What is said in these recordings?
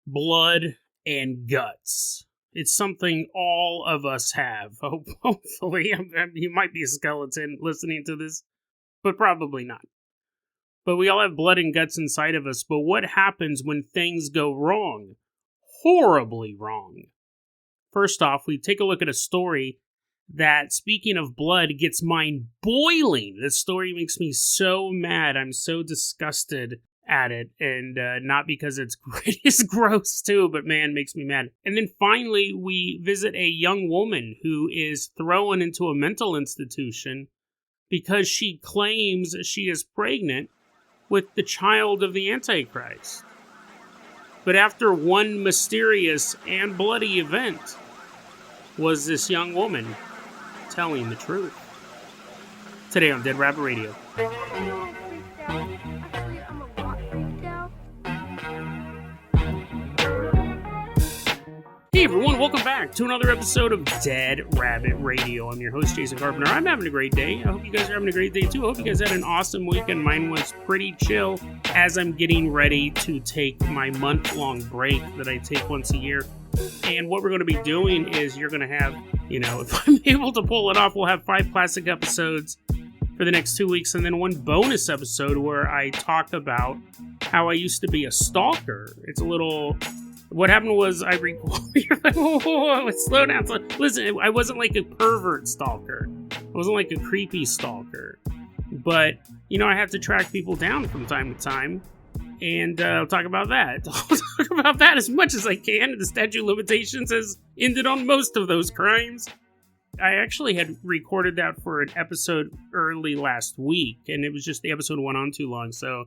blood and guts. It's something all of us have. Hopefully, you might be a skeleton listening to this, but probably not. But we all have blood and guts inside of us. But what happens when things go wrong? Horribly wrong. First off, we take a look at a story that, speaking of blood, gets mine boiling. This story makes me so mad. I'm so disgusted at it, and not because it's gross too, but man, makes me mad. And then finally, we visit a young woman who is thrown into a mental institution because she claims she is pregnant with the child of the Antichrist. But after one mysterious and bloody event, was this young woman telling the truth? Today on Dead Rabbit Radio. Hey everyone, welcome back to another episode of Dead Rabbit Radio. I'm your host, Jason Carpenter. I'm having a great day. I hope you guys are having a great day too. I hope you guys had an awesome weekend. Mine was pretty chill as I'm getting ready to take my month-long break that I take once a year. And what we're going to be doing is you're going to have, if I'm able to pull it off, we'll have 5 classic episodes for the next 2 weeks, and then one bonus episode where I talk about how I used to be a stalker. It's a little... What happened was I recorded... Whoa, slow down. Listen, I wasn't like a pervert stalker. I wasn't like a creepy stalker. But, I have to track people down from time to time. And I'll talk about that. I'll talk about that as much as I can. The statute of limitations has ended on most of those crimes. I actually had recorded that for an episode early last week, and it was just the episode went on too long. So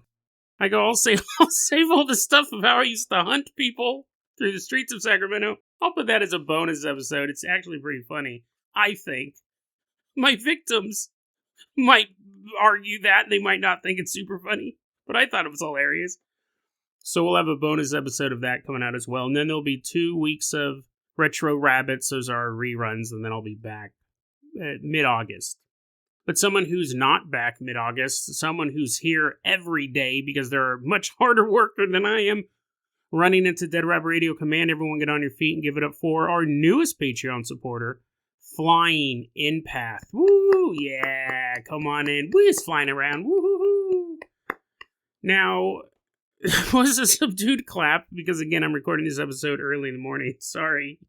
I go, I'll save all the stuff of how I used to hunt people through the streets of Sacramento. I'll put that as a bonus episode. It's actually pretty funny, I think. My victims might argue that. They might not think it's super funny, but I thought it was hilarious. So we'll have a bonus episode of that coming out as well. And then there'll be 2 weeks of Retro Rabbits. Those are reruns. And then I'll be back mid-August. But someone who's not back mid-August, someone who's here every day because they're much harder worker than I am, running into Dead Rabbit Radio Command. Everyone get on your feet and give it up for our newest Patreon supporter, Flying Empath. Woo! Yeah, come on in. We're just flying around. Woo-hoo-hoo. Now, it was a subdued clap because, again, I'm recording this episode early in the morning. Sorry.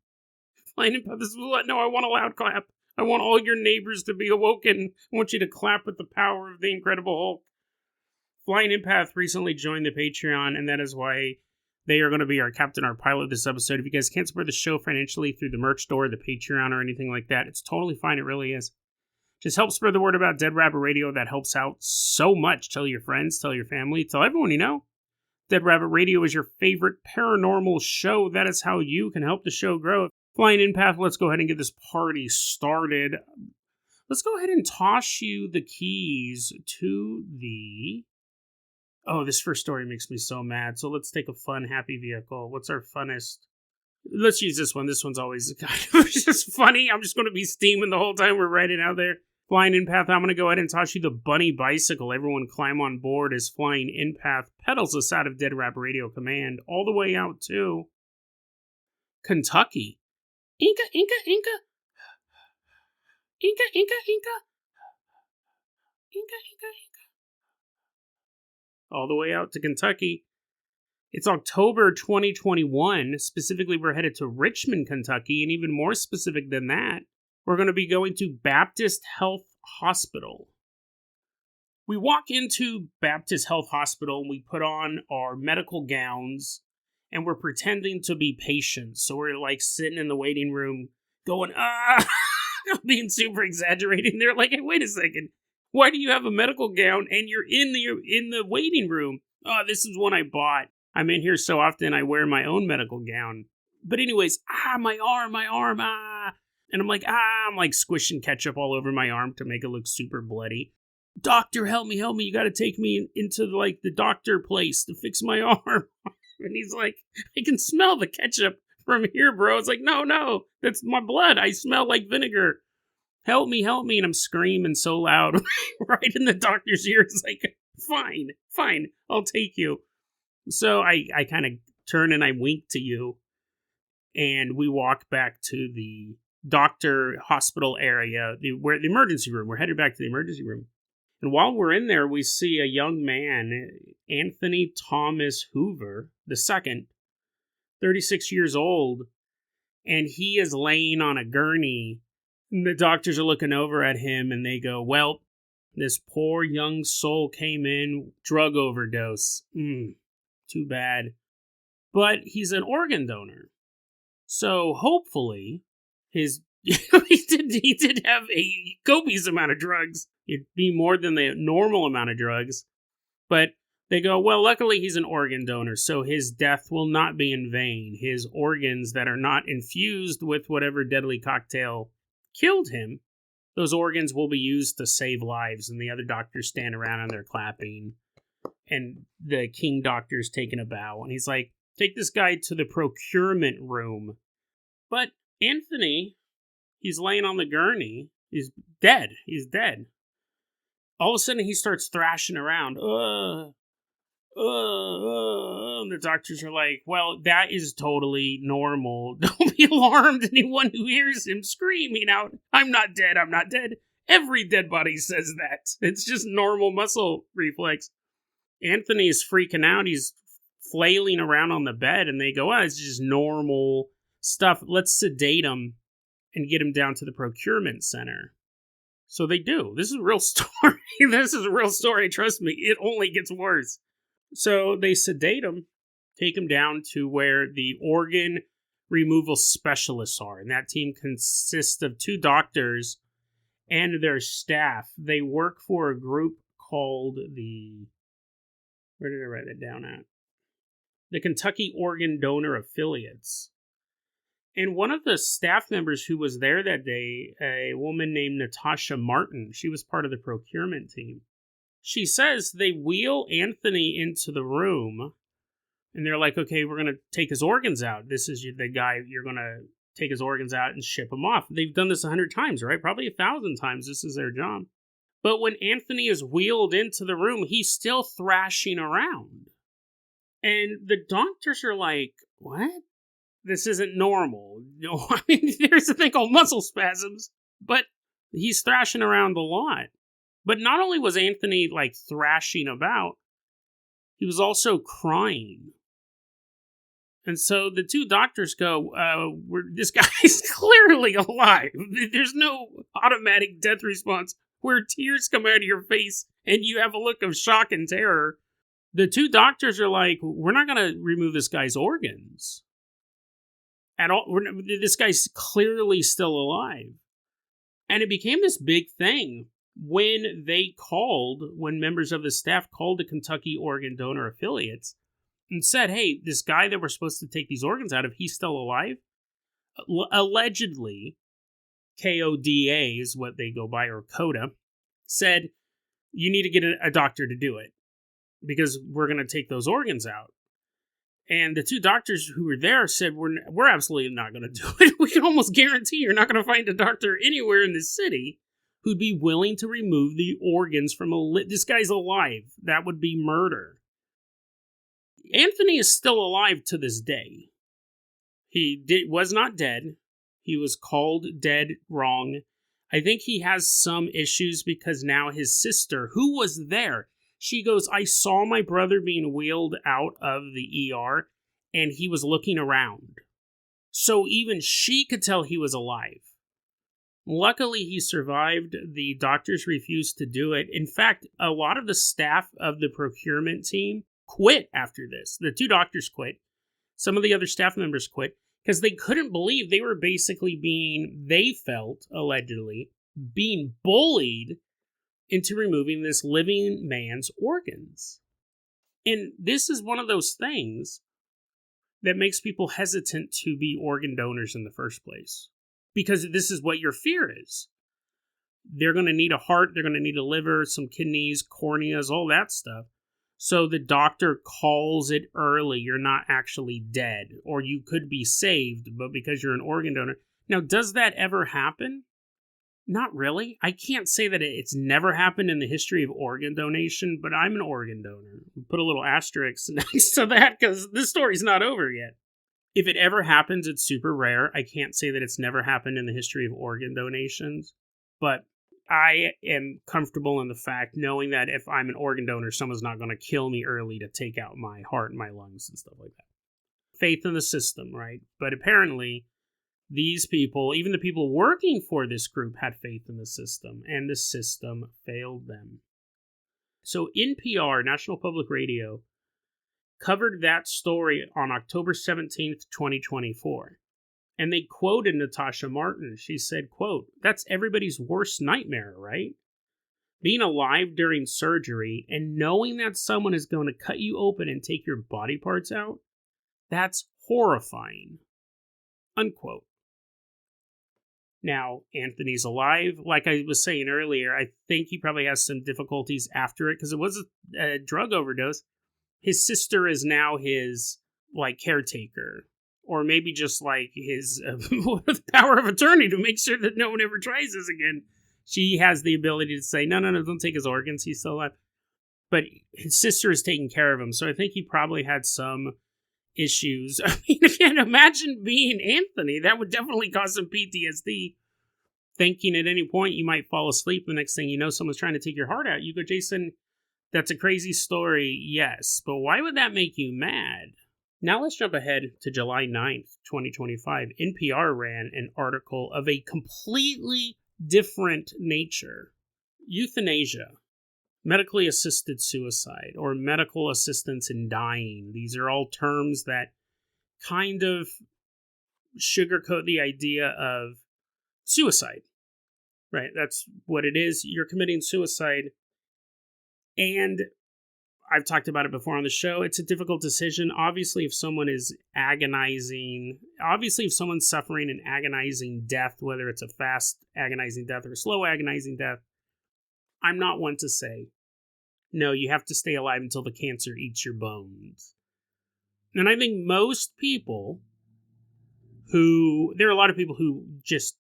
Flying Empath, this is what? No, I want a loud clap. I want all your neighbors to be awoken. I want you to clap with the power of the Incredible Hulk. Flying Empath recently joined the Patreon, and that is why they are going to be our captain, our pilot this episode. If you guys can't support the show financially through the merch store, the Patreon, or anything like that, it's totally fine. It really is. Just help spread the word about Dead Rabbit Radio. That helps out so much. Tell your friends, tell your family, tell everyone you know. Dead Rabbit Radio is your favorite paranormal show. That is how you can help the show grow. Flying Empath, let's go ahead and get this party started. Let's go ahead and toss you the keys to the... Oh, this first story makes me so mad. So let's take a fun, happy vehicle. What's our funnest? Let's use this one. This one's always kind of just funny. I'm just going to be steaming the whole time we're riding out there. Flying Empath, I'm going to go ahead and toss you the bunny bicycle. Everyone climb on board as Flying Empath pedals us out of Dead Rabbit Radio Command all the way out to Kentucky. Inca, Inca, Inca. Inca, Inca, Inca. Inca, Inca, Inca. All the way out to Kentucky. It's October 2021. Specifically, we're headed to Richmond, Kentucky, and even more specific than that, we're going to be going to Baptist Health Hospital. We walk into Baptist Health Hospital and we put on our medical gowns and we're pretending to be patients. So we're like sitting in the waiting room going, being super exaggerating. They're like, hey, wait a second. Why do you have a medical gown and you're in the waiting room? Oh, this is one I bought. I'm in here so often I wear my own medical gown. But anyways, my arm. And I'm like squishing ketchup all over my arm to make it look super bloody. Doctor, help me. You got to take me into like the doctor place to fix my arm. And he's like, I can smell the ketchup from here, bro. It's like, no, that's my blood. I smell like vinegar. Help me. And I'm screaming so loud right in the doctor's ear. It's like, fine, I'll take you. So I kind of turn and I wink to you. And we walk back to the doctor hospital area, where the emergency room. We're headed back to the emergency room. And while we're in there, we see a young man, Anthony Thomas Hoover II, 36 years old, and he is laying on a gurney. And the doctors are looking over at him, and they go, well, this poor young soul came in, drug overdose. Too bad. But he's an organ donor. So hopefully, he did have a copious amount of drugs. It'd be more than the normal amount of drugs. But they go, well, luckily he's an organ donor, so his death will not be in vain. His organs that are not infused with whatever deadly cocktail killed him, those organs will be used to save lives. And the other doctors stand around and they're clapping. And the king doctor's taking a bow. And he's like, take this guy to the procurement room. But Anthony, he's laying on the gurney. He's dead. He's dead. All of a sudden, he starts thrashing around. And the doctors are like, well, that is totally normal. Don't be alarmed, anyone who hears him screaming out, I'm not dead, I'm not dead. Every dead body says that. It's just normal muscle reflex. Anthony's freaking out. He's flailing around on the bed, and they go, oh, it's just normal stuff. Let's sedate him and get him down to the procurement center. So they do. This is a real story. This is a real story. Trust me, it only gets worse. So they sedate him, take him down to where the organ removal specialists are. And that team consists of 2 doctors and their staff. They work for a group called where did I write that down at? The Kentucky Organ Donor Affiliates. And one of the staff members who was there that day, a woman named Natasha Martin, she was part of the procurement team. She says they wheel Anthony into the room, and they're like, okay, we're going to take his organs out. This is the guy, you're going to take his organs out and ship him off. They've done this 100 times, right? Probably 1,000 times. This is their job. But when Anthony is wheeled into the room, he's still thrashing around. And the doctors are like, what? This isn't normal. I mean, there's a thing called muscle spasms, but he's thrashing around a lot. But not only was Anthony, thrashing about, he was also crying. And so the 2 doctors go, this guy's clearly alive. There's no automatic death response where tears come out of your face and you have a look of shock and terror. The 2 doctors are like, we're not going to remove this guy's organs at all. This guy's clearly still alive. And it became this big thing when members of the staff called the Kentucky Organ Donor Affiliates and said, hey, this guy that we're supposed to take these organs out of, he's still alive? Allegedly, KODA is what they go by, or CODA, said, you need to get a doctor to do it because we're going to take those organs out. And the 2 doctors who were there said, we're absolutely not going to do it. We can almost guarantee you're not going to find a doctor anywhere in this city who'd be willing to remove the organs from this guy's alive. That would be murder. Anthony is still alive to this day. He was not dead. He was called dead wrong. I think he has some issues because now his sister, who was there, she goes, I saw my brother being wheeled out of the ER, and he was looking around. So even she could tell he was alive. Luckily, he survived. The doctors refused to do it. In fact, a lot of the staff of the procurement team quit after this. The 2 doctors quit. Some of the other staff members quit because they couldn't believe they were basically they felt, allegedly, being bullied into removing this living man's organs. And this is one of those things that makes people hesitant to be organ donors in the first place. Because this is what your fear is. They're going to need a heart, they're going to need a liver, some kidneys, corneas, all that stuff. So the doctor calls it early. You're not actually dead. Or you could be saved, but because you're an organ donor. Now, does that ever happen? Not really. I can't say that it's never happened in the history of organ donation, but I'm an organ donor. Put a little asterisk next to that because this story's not over yet. If it ever happens, it's super rare. I can't say that it's never happened in the history of organ donations, but I am comfortable in the fact knowing that if I'm an organ donor, someone's not going to kill me early to take out my heart and my lungs and stuff like that. Faith in the system, right? But apparently, these people, even the people working for this group, had faith in the system, and the system failed them. So NPR, National Public Radio, covered that story on October 17th, 2024. And they quoted Natasha Martin. She said, quote, "That's everybody's worst nightmare, right? Being alive during surgery and knowing that someone is going to cut you open and take your body parts out, that's horrifying." Unquote. Now, Anthony's alive. Like I was saying earlier, I think he probably has some difficulties after it because it was a drug overdose. His sister is now his, caretaker. Or maybe just, his power of attorney to make sure that no one ever tries this again. She has the ability to say, no, don't take his organs. He's still alive. But his sister is taking care of him. So I think he probably had some issues. I mean, if you can imagine being Anthony, that would definitely cause some PTSD. Thinking at any point you might fall asleep. The next thing you know, someone's trying to take your heart out. You go, Jason, that's a crazy story, yes. But why would that make you mad? Now let's jump ahead to July 9th, 2025. NPR ran an article of a completely different nature. Euthanasia. Medically assisted suicide, or medical assistance in dying. These are all terms that kind of sugarcoat the idea of suicide, right? That's what it is. You're committing suicide, and I've talked about it before on the show. It's a difficult decision. Obviously, if someone is agonizing, if someone's suffering an agonizing death, whether it's a fast agonizing death or a slow agonizing death, I'm not one to say, no, you have to stay alive until the cancer eats your bones. And I think most people there are a lot of people who just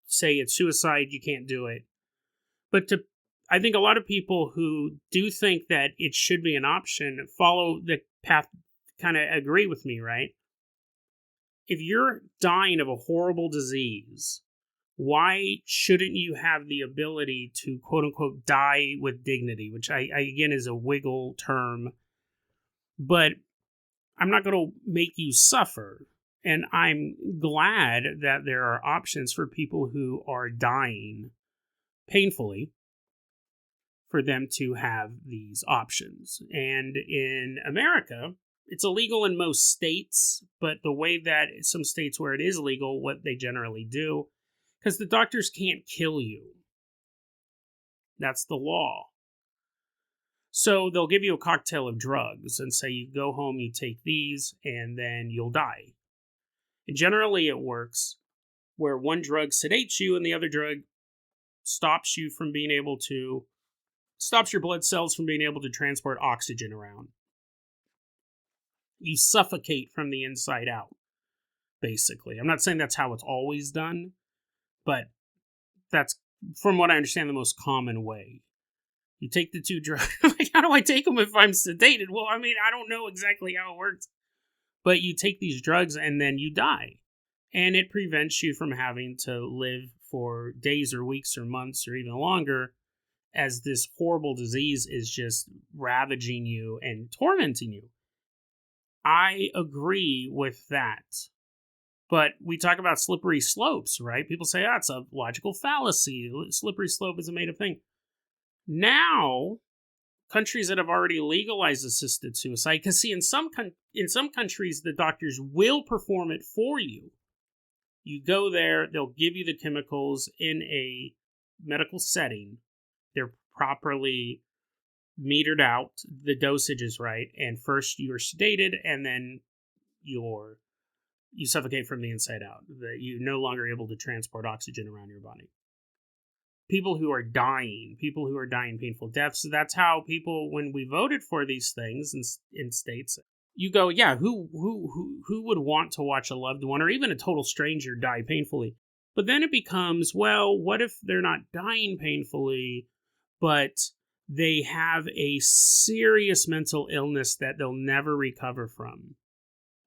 say it's suicide, you can't do it. But I think a lot of people who do think that it should be an option follow the path, kind of agree with me, right? If you're dying of a horrible disease, why shouldn't you have the ability to, quote unquote, die with dignity, which I again is a wiggle term, but I'm not going to make you suffer. And I'm glad that there are options for people who are dying painfully for them to have these options. And in America, it's illegal in most states, but the way that some states where it is legal, what they generally do, because the doctors can't kill you. That's the law. So they'll give you a cocktail of drugs and say you go home, you take these, and then you'll die. And generally it works where one drug sedates you and the other drug stops your blood cells from being able to transport oxygen around. You suffocate from the inside out, basically. I'm not saying that's how it's always done, but that's, from what I understand, the most common way. You take the two drugs. How do I take them if I'm sedated? Well, I mean, I don't know exactly how it works. But you take these drugs and then you die. And it prevents you from having to live for days or weeks or months or even longer as this horrible disease is just ravaging you and tormenting you. I agree with that. But we talk about slippery slopes, right? People say, it's a logical fallacy. Slippery slope is a made-up thing. Now, countries that have already legalized assisted suicide, because see, in some countries, the doctors will perform it for you. You go there, they'll give you the chemicals in a medical setting. They're properly metered out. The dosage is right. And first you're sedated, and then you suffocate from the inside out. You're no longer able to transport oxygen around your body. People who are dying painful deaths. So that's how people, when we voted for these things in states, you go, yeah, who would want to watch a loved one or even a total stranger die painfully? But then it becomes, well, what if they're not dying painfully, but they have a serious mental illness that they'll never recover from,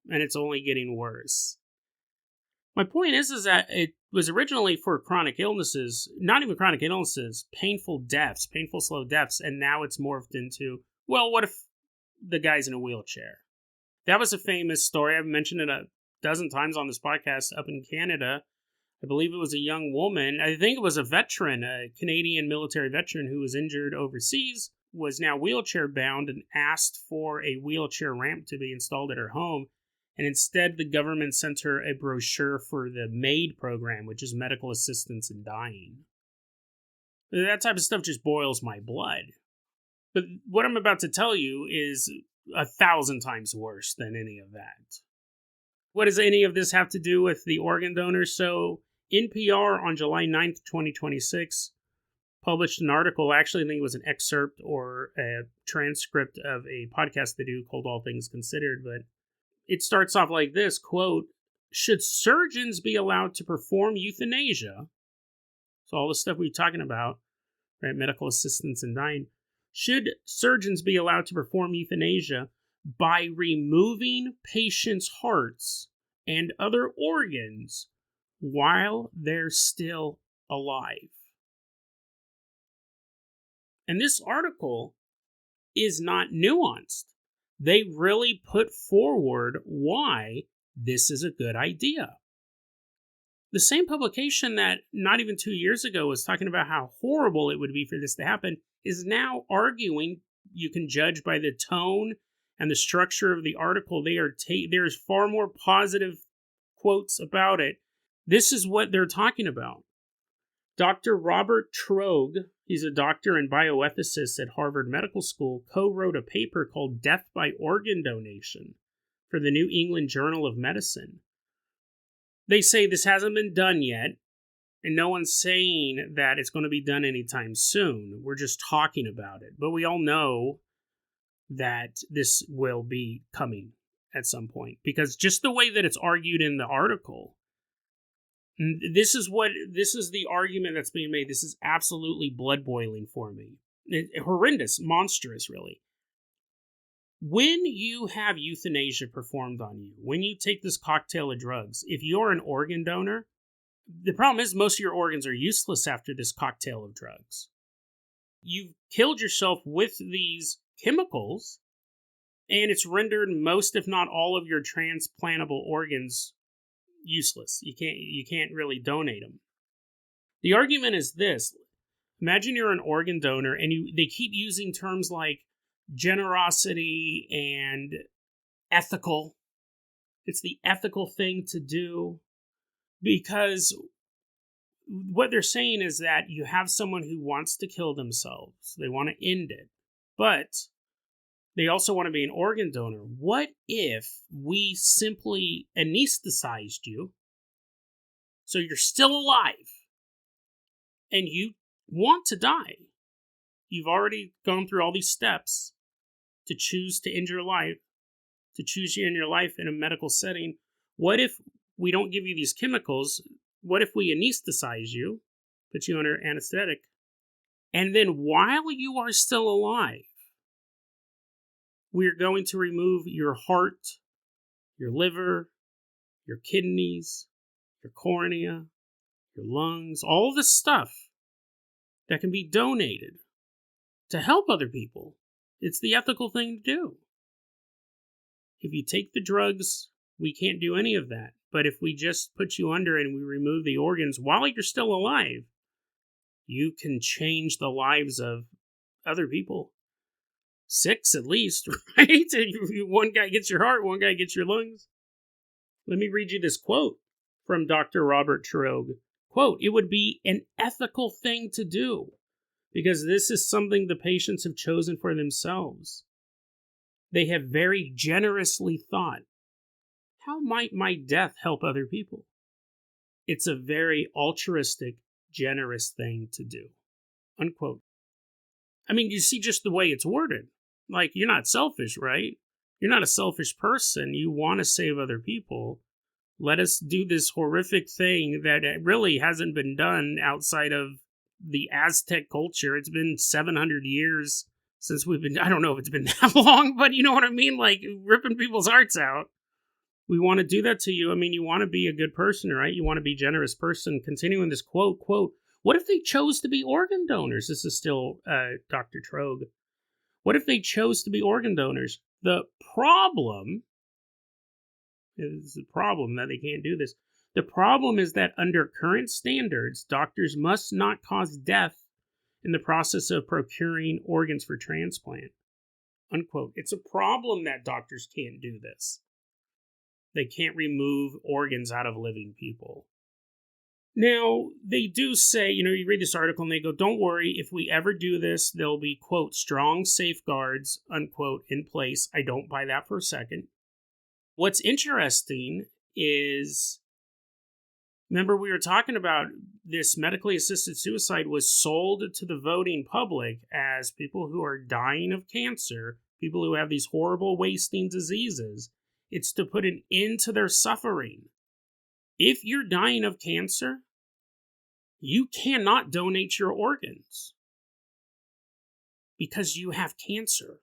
and it's only getting worse? My point is that it was originally for chronic illnesses, not even chronic illnesses, painful deaths, painful slow deaths, and now it's morphed into, well, what if the guy's in a wheelchair? That was a famous story. I've mentioned it a dozen times on this podcast up in Canada. I believe it was a young woman. I think it was a veteran, a Canadian military veteran who was injured overseas, was now wheelchair bound and asked for a wheelchair ramp to be installed at her home. And instead, the government sent her a brochure for the MAID program, which is Medical Assistance in Dying. That type of stuff just boils my blood. But what I'm about to tell you is 1,000 times worse than any of that. What does any of this have to do with the organ donors? So, NPR on July 9th, 2026, published an article. Actually, I think it was an excerpt or a transcript of a podcast they do called All Things Considered, but it starts off like this, quote, "Should surgeons be allowed to perform euthanasia?" So all the stuff we're talking about, right? Medical assistance in dying. Should surgeons be allowed to perform euthanasia by removing patients' hearts and other organs while they're still alive? And this article is not nuanced. They really put forward why this is a good idea. The same publication that not even 2 years ago was talking about how horrible it would be for this to happen is now arguing, you can judge by the tone and the structure of the article, there's far more positive quotes about it. This is what they're talking about. Dr. Robert Trogue, he's a doctor and bioethicist at Harvard Medical School, co-wrote a paper called Death by Organ Donation for the New England Journal of Medicine. They say this hasn't been done yet, and no one's saying that it's going to be done anytime soon. We're just talking about it. But we all know that this will be coming at some point, because just the way that it's argued in the article, this is the argument that's being made. This is absolutely blood boiling for me. Horrendous, monstrous, really. When you have euthanasia performed on you, when you take this cocktail of drugs, if you're an organ donor, the problem is most of your organs are useless after this cocktail of drugs. You've killed yourself with these chemicals, and it's rendered most, if not all, of your transplantable organs useless. You can't really donate them. The argument is this. Imagine you're an organ donor, and they keep using terms like generosity and ethical. It's the ethical thing to do, because what they're saying is that you have someone who wants to kill themselves. They want to end it, but they also want to be an organ donor. What if we simply anesthetized you so you're still alive and you want to die? You've already gone through all these steps to choose to end your life, to choose to end your life in a medical setting. What if we don't give you these chemicals? What if we anesthetize you, put you under anesthetic, and then while you are still alive, we're going to remove your heart, your liver, your kidneys, your cornea, your lungs, all this stuff that can be donated to help other people. It's the ethical thing to do. If you take the drugs, we can't do any of that. But if we just put you under and we remove the organs while you're still alive, you can change the lives of other people. 6 at least, right? One guy gets your heart, one guy gets your lungs. Let me read you this quote from Dr. Robert Trogue. Quote, "It would be an ethical thing to do because this is something the patients have chosen for themselves. They have very generously thought, how might my death help other people? It's a very altruistic, generous thing to do." Unquote. I mean, you see just the way it's worded. Like, you're not selfish, right? You're not a selfish person. You want to save other people. Let us do this horrific thing that really hasn't been done outside of the Aztec culture. It's been 700 years since we've been, I don't know if it's been that long, but you know what I mean? Like ripping people's hearts out. We want to do that to you. I mean, you want to be a good person, right? You want to be a generous person. Continuing this quote, what if they chose to be organ donors? This is still Dr. Trogue. What if they chose to be organ donors? The problem is that they can't do this. The problem is that under current standards, doctors must not cause death in the process of procuring organs for transplant. Unquote. It's a problem that doctors can't do this. They can't remove organs out of living people. Now, they do say, you read this article and they go, don't worry, if we ever do this, there'll be, quote, strong safeguards, unquote, in place. I don't buy that for a second. What's interesting is, remember we were talking about this medically assisted suicide was sold to the voting public as people who are dying of cancer, people who have these horrible wasting diseases. It's to put an end to their suffering. If you're dying of cancer, you cannot donate your organs because you have cancer.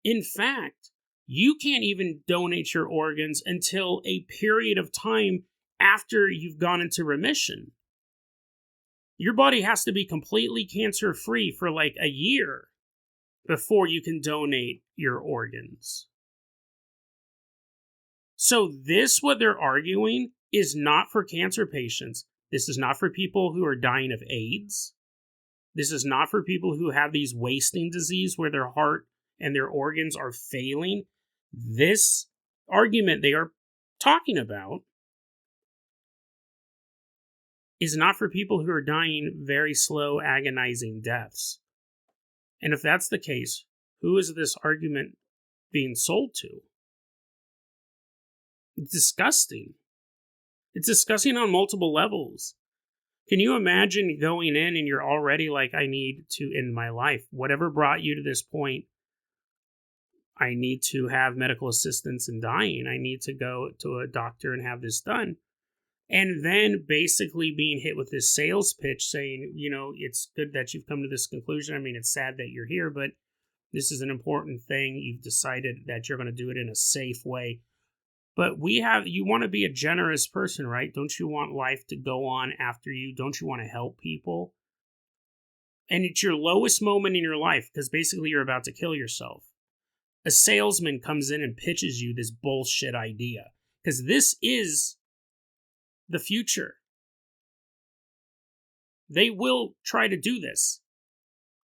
In fact, you can't even donate your organs until a period of time after you've gone into remission. Your body has to be completely cancer-free for like a year before you can donate your organs. So this, what they're arguing, is not for cancer patients. This is not for people who are dying of AIDS. This is not for people who have these wasting disease where their heart and their organs are failing. This argument they are talking about is not for people who are dying very slow, agonizing deaths. And if that's the case, who is this argument being sold to? It's disgusting. It's disgusting on multiple levels. Can you imagine going in and you're already like, I need to end my life. Whatever brought you to this point, I need to have medical assistance in dying. I need to go to a doctor and have this done. And then basically being hit with this sales pitch saying, it's good that you've come to this conclusion. I mean, it's sad that you're here, but this is an important thing. You've decided that you're going to do it in a safe way. But you want to be a generous person, right? Don't you want life to go on after you? Don't you want to help people? And it's your lowest moment in your life because basically you're about to kill yourself. A salesman comes in and pitches you this bullshit idea because this is the future. They will try to do this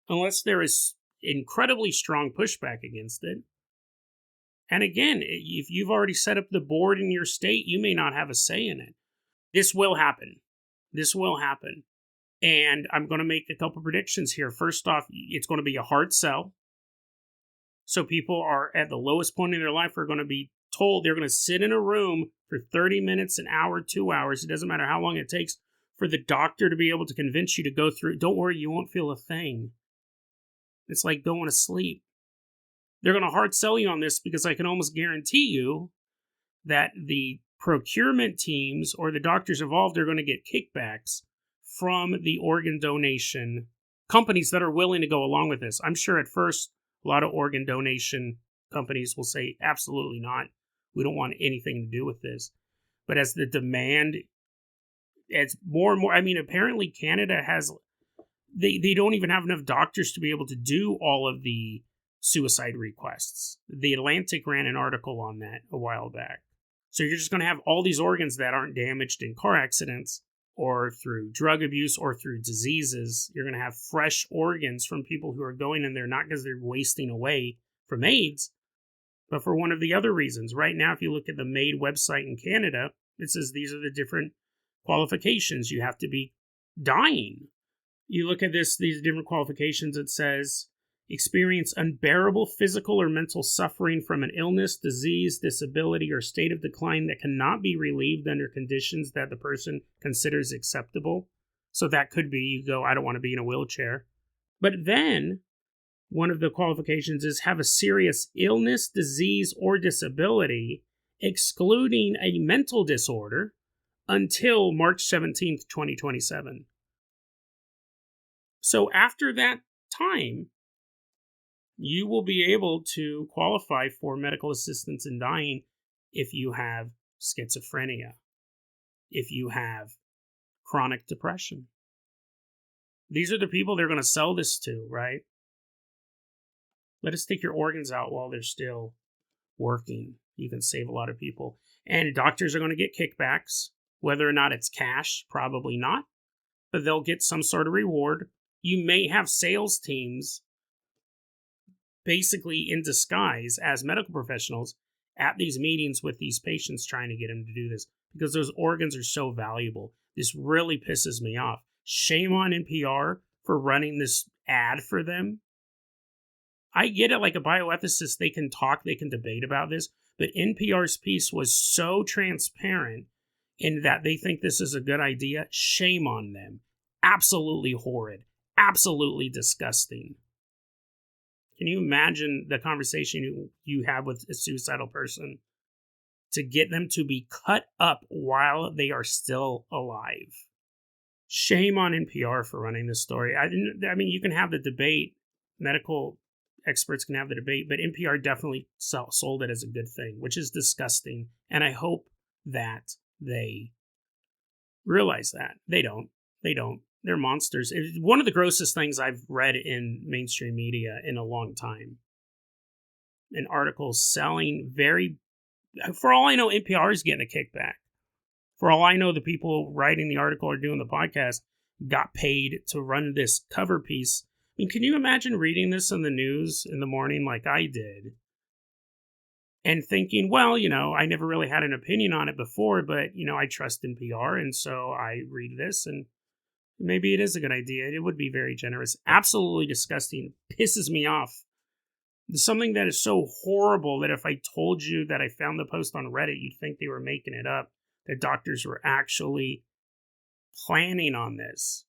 unless there is incredibly strong pushback against it. And again, if you've already set up the board in your state, you may not have a say in it. This will happen. This will happen. And I'm going to make a couple predictions here. First off, it's going to be a hard sell. So people are at the lowest point in their life are going to be told they're going to sit in a room for 30 minutes, an hour, 2 hours. It doesn't matter how long it takes for the doctor to be able to convince you to go through. Don't worry, you won't feel a thing. It's like going to sleep. They're going to hard sell you on this because I can almost guarantee you that the procurement teams or the doctors involved are going to get kickbacks from the organ donation companies that are willing to go along with this. I'm sure at first a lot of organ donation companies will say, absolutely not. We don't want anything to do with this. But as the demand, as more and more, I mean, apparently Canada has, they don't even have enough doctors to be able to do all of the suicide requests. The Atlantic ran an article on that a while back. So you're just going to have all these organs that aren't damaged in car accidents or through drug abuse or through diseases. You're going to have fresh organs from people who are going in there not because they're wasting away from AIDS, but for one of the other reasons. Right now, if you look at the MAID website in Canada, it says these are the different qualifications. You have to be dying. You look at these different qualifications, it says experience unbearable physical or mental suffering from an illness, disease, disability, or state of decline that cannot be relieved under conditions that the person considers acceptable. So that could be, you go, I don't want to be in a wheelchair. But then, one of the qualifications is have a serious illness, disease, or disability excluding a mental disorder until March 17th, 2027. So after that time, you will be able to qualify for medical assistance in dying if you have schizophrenia, if you have chronic depression. These are the people they're going to sell this to, right? Let us take your organs out while they're still working. You can save a lot of people. And doctors are going to get kickbacks. Whether or not it's cash, probably not. But they'll get some sort of reward. You may have sales teams basically in disguise as medical professionals at these meetings with these patients trying to get them to do this because those organs are so valuable. This really pisses me off. Shame on NPR for running this ad for them. I get it, like a bioethicist, they can talk, they can debate about this, but NPR's piece was so transparent in that they think this is a good idea. Shame on them. Absolutely horrid. Absolutely disgusting. Can you imagine the conversation you have with a suicidal person to get them to be cut up while they are still alive? Shame on NPR for running this story. I mean, you can have the debate. Medical experts can have the debate, but NPR definitely sold it as a good thing, which is disgusting. And I hope that they realize that. They don't. They're monsters. It's one of the grossest things I've read in mainstream media in a long time. An article selling for all I know, NPR is getting a kickback. For all I know, the people writing the article or doing the podcast got paid to run this cover piece. I mean, can you imagine reading this in the news in the morning like I did? And thinking, well, I never really had an opinion on it before, but, I trust NPR, and so I read this, and maybe it is a good idea. It would be very generous. Absolutely disgusting. Pisses me off. There's something that is so horrible that if I told you that I found the post on Reddit, you'd think they were making it up. That doctors were actually planning on this.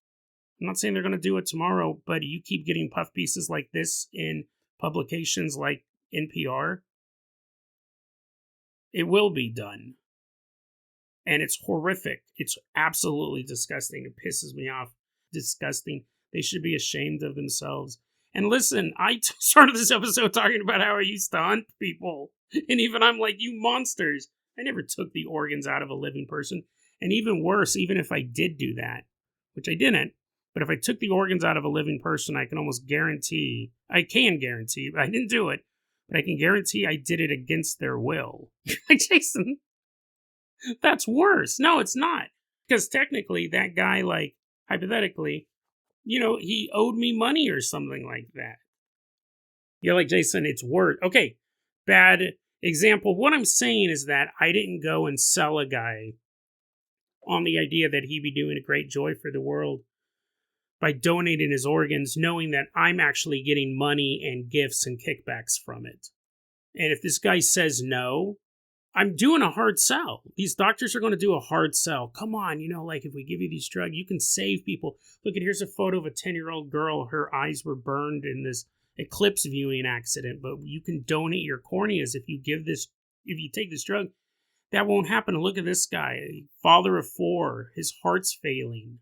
I'm not saying they're going to do it tomorrow, but you keep getting puff pieces like this in publications like NPR, it will be done. And it's horrific. It's absolutely disgusting. It pisses me off. Disgusting. They should be ashamed of themselves. And listen, I started this episode talking about how I used to hunt people. And even I'm like, you monsters. I never took the organs out of a living person. And even worse, even if I did do that, which I didn't, but if I took the organs out of a living person, I can guarantee, I didn't do it, but I can guarantee I did it against their will. Jason, that's worse. No, it's not. Because technically, that guy, hypothetically, he owed me money or something like that. You're like, Jason, it's worse. Okay, bad example. What I'm saying is that I didn't go and sell a guy on the idea that he'd be doing a great joy for the world by donating his organs, knowing that I'm actually getting money and gifts and kickbacks from it. And if this guy says no, I'm doing a hard sell. These doctors are going to do a hard sell. Come on, if we give you these drugs, you can save people. Look, here's a photo of a 10-year-old girl. Her eyes were burned in this eclipse viewing accident, but you can donate your corneas if you take this drug. That won't happen. Look at this guy, father of 4. His heart's failing.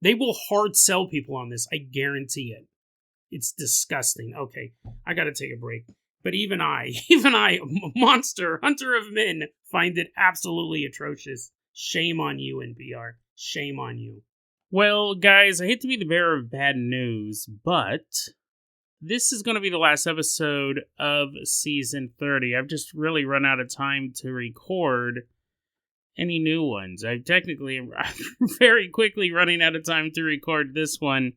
They will hard sell people on this. I guarantee it. It's disgusting. Okay, I got to take a break. But even I, monster, hunter of men, find it absolutely atrocious. Shame on you, NPR. Shame on you. Well, guys, I hate to be the bearer of bad news, but this is going to be the last episode of Season 30. I've just really run out of time to record any new ones. I'm very quickly running out of time to record this one.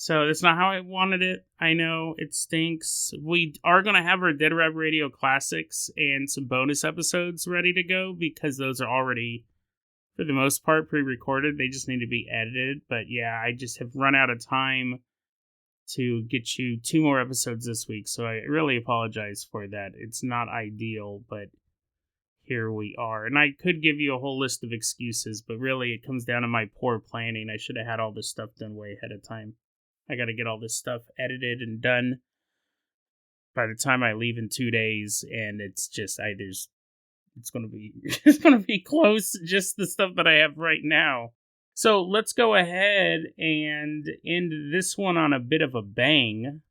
So that's not how I wanted it. I know it stinks. We are going to have our Dead Rabbit Radio Classics and some bonus episodes ready to go because those are already, for the most part, pre-recorded. They just need to be edited. But yeah, I just have run out of time to get you 2 more episodes this week. So I really apologize for that. It's not ideal, but here we are. And I could give you a whole list of excuses, but really it comes down to my poor planning. I should have had all this stuff done way ahead of time. I got to get all this stuff edited and done by the time I leave in 2 days, and it's just, it's gonna be it's gonna be close to just the stuff that I have right now. So let's go ahead and end this one on a bit of a bang.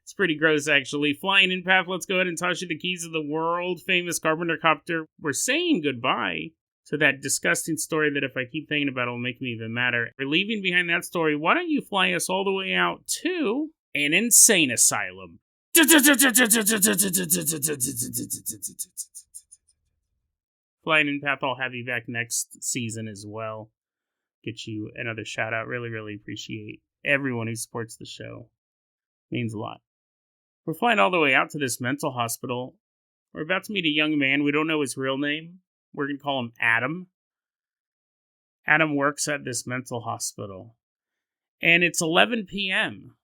It's pretty gross, actually. Flying in path, let's go ahead and toss you the keys of the world famous Carpenter Copter. We're saying goodbye to that disgusting story that if I keep thinking about it will make me even madder. We're leaving behind that story. Why don't you fly us all the way out to an insane asylum? Flying in path, I'll have you back next season as well. Get you another shout out. Really, really appreciate everyone who supports the show. Means a lot. We're flying all the way out to this mental hospital. We're about to meet a young man. We don't know his real name. We're going to call him Adam. Adam works at this mental hospital. And it's 11 p.m.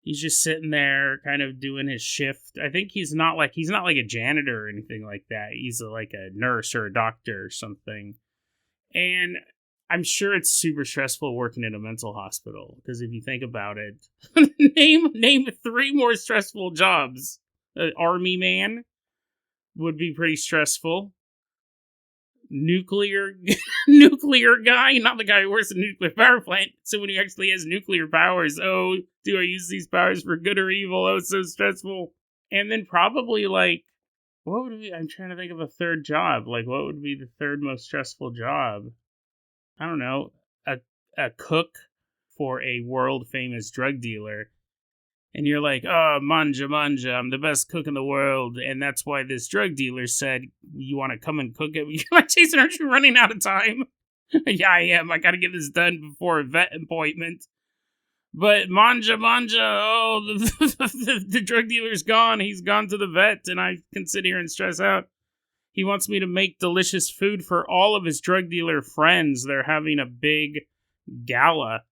He's just sitting there kind of doing his shift. I think he's not like a janitor or anything like that. He's like a nurse or a doctor or something. And I'm sure it's super stressful working in a mental hospital, because if you think about it, name 3 more stressful jobs. Army man would be pretty stressful. Nuclear guy, not the guy who works in a nuclear power plant, someone who actually has nuclear powers. Oh, do I use these powers for good or evil? Oh, it's so stressful. And then probably like, what would be, I'm trying to think of a third job. Like, what would be the third most stressful job? I don't know, a cook for a world famous drug dealer. And you're like, oh, manja, I'm the best cook in the world. And that's why this drug dealer said, you want to come and cook it? You're like, Jason, aren't you running out of time? Yeah, I am. I got to get this done before a vet appointment. But manja, oh, the drug dealer's gone. He's gone to the vet, and I can sit here and stress out. He wants me to make delicious food for all of his drug dealer friends. They're having a big gala.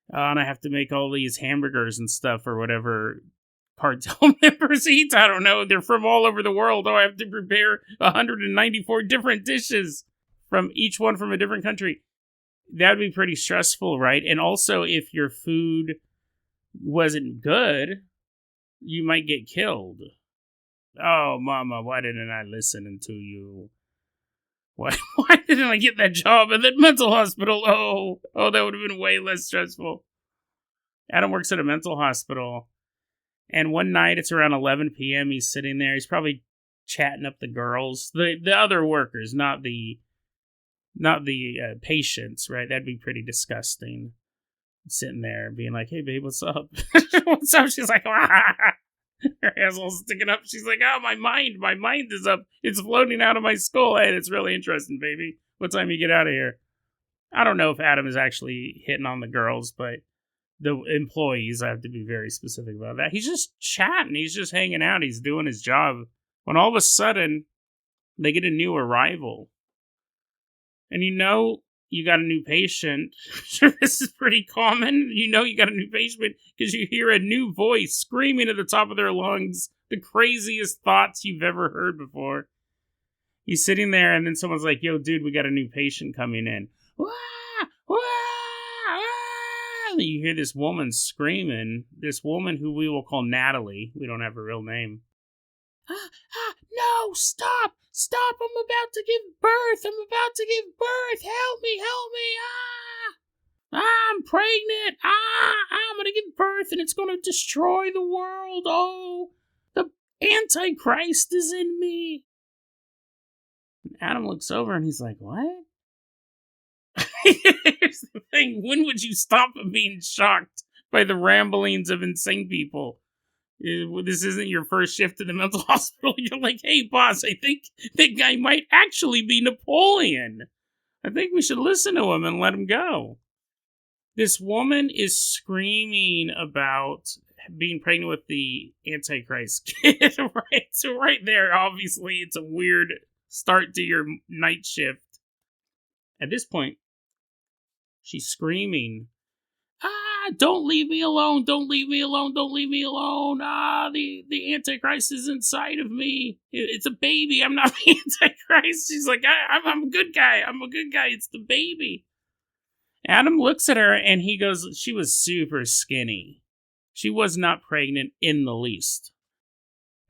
And I have to make all these hamburgers and stuff or whatever cartel members eat. I don't know. They're from all over the world. Oh, I have to prepare 194 different dishes, from each one from a different country. That'd be pretty stressful, right? And also, if your food wasn't good, you might get killed. Oh, mama, why didn't I listen to you? Why didn't I get that job at that mental hospital? Oh, that would have been way less stressful. Adam works at a mental hospital, and one night it's around 11 p.m. He's sitting there. He's probably chatting up the girls, the other workers, not the patients, right? That'd be pretty disgusting. Sitting there being like, "Hey, babe, what's up? What's up?" She's like, "Ah." Her asshole's sticking up. She's like, oh, my mind is up. It's floating out of my skull. Hey, it's really interesting, baby. What time you get out of here? I don't know if Adam is actually hitting on the girls, but the employees, I have to be very specific about that. He's just chatting. He's just hanging out. He's doing his job. When all of a sudden, they get a new arrival. And you got a new patient. This is pretty common. You got a new patient because you hear a new voice screaming at the top of their lungs the craziest thoughts you've ever heard before. He's sitting there, and then someone's like, yo, dude, we got a new patient coming in. Wah! Wah! Wah! You hear this woman screaming. This woman who we will call Natalie. We don't have her real name. No, stop, I'm about to give birth, help me, I'm pregnant, I'm gonna give birth and it's gonna destroy the world, oh, the Antichrist is in me. And Adam looks over and he's like, what? Here's the thing, when would you stop being shocked by the ramblings of insane people? This isn't your first shift in the mental hospital. You're like, hey, boss, I think that guy might actually be Napoleon. I think we should listen to him and let him go. This woman is screaming about being pregnant with the Antichrist kid. Right? So right there, obviously, it's a weird start to your night shift. At this point, she's screaming, don't leave me alone, don't leave me alone. The Antichrist is inside of me. It's a baby, I'm not the Antichrist. She's like, I'm a good guy, it's the baby. Adam looks at her and he goes, she was super skinny. She was not pregnant in the least.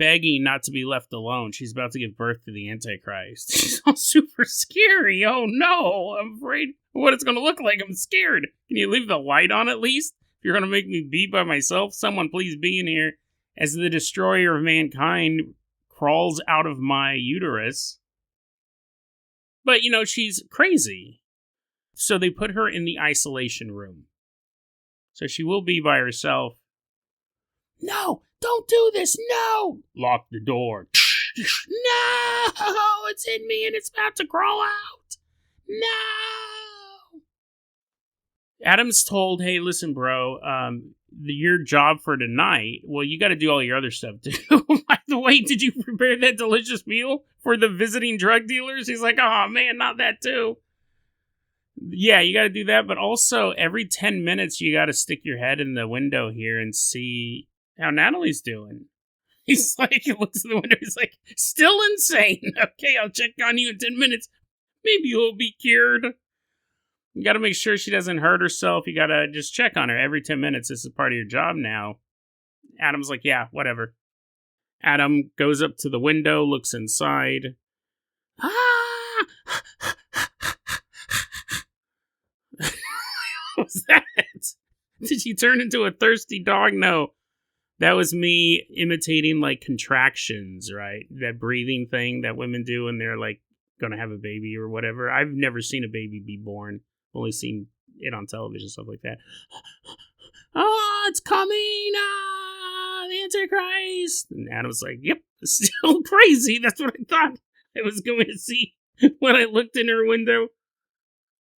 begging not to be left alone. She's about to give birth to the Antichrist. She's all super scary. Oh no, I'm afraid of what it's going to look like. I'm scared. Can you leave the light on at least? If you're going to make me be by myself, someone please be in here as the destroyer of mankind crawls out of my uterus. But, she's crazy. So they put her in the isolation room. So she will be by herself. No, don't do this, no! Lock the door. No, it's in me and it's about to crawl out. No! Adam's told, hey, listen, bro, your job for tonight, well, you got to do all your other stuff, too. By the way, did you prepare that delicious meal for the visiting drug dealers? He's like, oh, man, not that, too. Yeah, you got to do that, but also every 10 minutes, you got to stick your head in the window here and see how Natalie's doing. He's like, he looks in the window, he's like, still insane. Okay, I'll check on you in 10 minutes. Maybe you'll be cured. You got to make sure she doesn't hurt herself. You got to just check on her every 10 minutes. This is part of your job now. Adam's like, yeah, whatever. Adam goes up to the window, looks inside. Ah! What was that? Did she turn into a thirsty dog? No. That was me imitating, like, contractions, right? That breathing thing that women do when they're, like, gonna have a baby or whatever. I've never seen a baby be born. Only seen it on television, stuff like that. Oh, it's coming! Ah, the Antichrist! And Adam's like, yep, still crazy. That's what I thought I was going to see when I looked in her window.